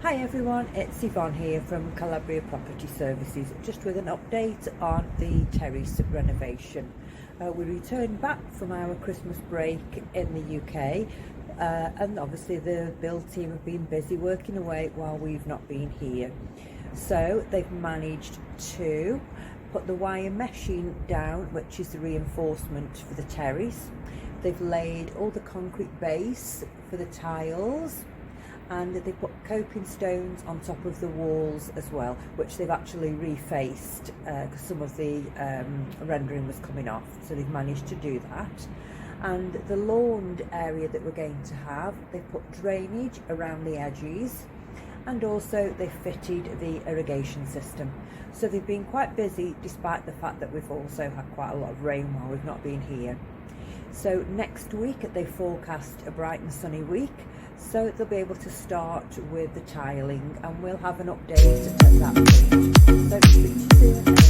Hi everyone, it's Yvonne here from Calabria Property Services, just with an update on the Terrace Renovation. We returned back from our Christmas break in the UK, and obviously the build team have been busy working away while we've not been here. So they've managed to put the wire meshing down, which is the reinforcement for the terrace. They've laid all the concrete base for the tiles, and they put coping stones on top of the walls as well, which they've actually refaced because some of the rendering was coming off, so they've managed to do that. And the lawned area that we're going to have, they put drainage around the edges, and also they fitted the irrigation system. So they've been quite busy, despite the fact that we've also had quite a lot of rain while we've not been here. So next week they forecast a bright and sunny week, so they'll be able to start with the tiling, and we'll have an update at that point. So speak to you soon.